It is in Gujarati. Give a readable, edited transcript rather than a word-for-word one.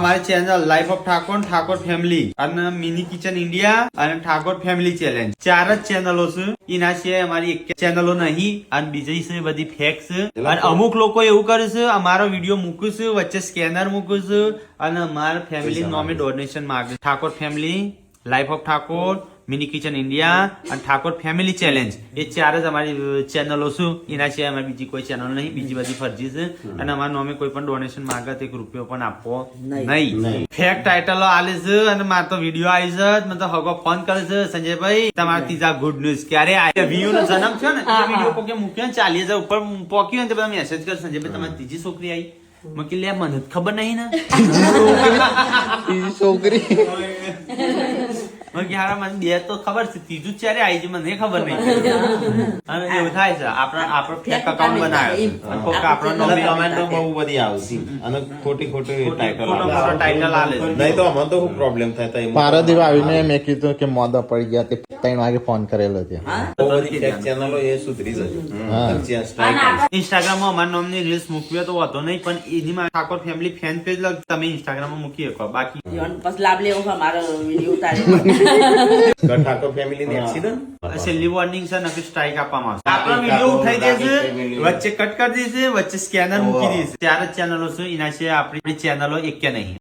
અમારી channel life of Thakor, Thakor family અને મિની કિચન ઇન્ડિયા અને ઠાકોર ફેમિલી ચેલેન્જ 4 જ ચેનલો છે. એના સિવાય અમારી એક ચેનલો નહીં અને બીજી છે બધી ફેક છે. અને અમુક લોકો એવું કરે છે, અમારો વિડીયો મૂકું છે વચ્ચે સ્કેનર મૂકું છે અને અમારા ફેમિલી નોમે ડોનેશન માંગે. Thakor family, life of Thakor, mini kitchen India અને ઠાકોર ફેમિલી ચેલેન્જ એ 4 જ અમારી ચેનલો છે. એના સિવાય અમારી બીજી કોઈ ચેનલ નહીં. બીજી બધી ફરજી છે અને અમારા નામે કોઈ પણ ડોનેશન માંગે તો 1 રૂપિયો પણ આપવો નહીં. ફેક ટાઇટલો આલે છે અને મારે તો વિડીયો આવી છે. મને તો હગો ફોન કરે છે, સંજયભાઈ તમારા ત્રીજા ગુડ ન્યૂઝ ક્યારે આવ્યા? વ્યૂ નો જન્મ થયો ને એ વિડીયો કોકે મૂક્યો ને 40,000 ઉપર પોક્યો ને તો બધા મેસેજ કરે, સંજયભાઈ તમારી ત્રીજી છોકરી આવી. મેં કીધું લે મને ખબર નહીં ને ત્રીજી છોકરી મને 2 તો ખબર છે, ત્રીજું ક્યારે આવી છે મને ખબર નહીં. અને એવું થાય છે આપણો ફેક અકાઉન્ટ બનાવ્યો આપણો કમેન્ટો બહુ બધી આવતી અને ખોટી ટાઇટલ આલે છે. નહીં તો અમને તો શું પ્રોબ્લેમ થાય તો પારદીપ આવીને મેં કીધું કે મોદા પડી ગયા તે 3 વાગે ફોન કરેલો ત્યાં ચેનલો એ સુધરી હા. જશે. ઇન્સ્ટાગ્રામ માં અમારા નામની રીલ્સ મૂકવી હોય તો વાંધો નહીં, પણ એની માં ઠાકોર ફેમિલી ફેન પેજ તમે ઇન્સ્ટાગ્રામ માં મૂકી શકો. બાકી બસ લાભ લેવો મારો વિડીયો ઉતારે ઠાકોર ફેમિલી ની એક્સિડન્ટ છેલ્લી વોર્નિંગ છે, નકર સ્ટ્રાઇક આપવામાં આવશે. આપણો વિડીયો ઉઠાઈ દેશે, વચ્ચે કટ કરી દેશે, વચ્ચે સ્કેનર મૂકી દેશે. 4 જ ચેનલો છે. એના સિવાય આપણી ચેનલો એક કે નહીં.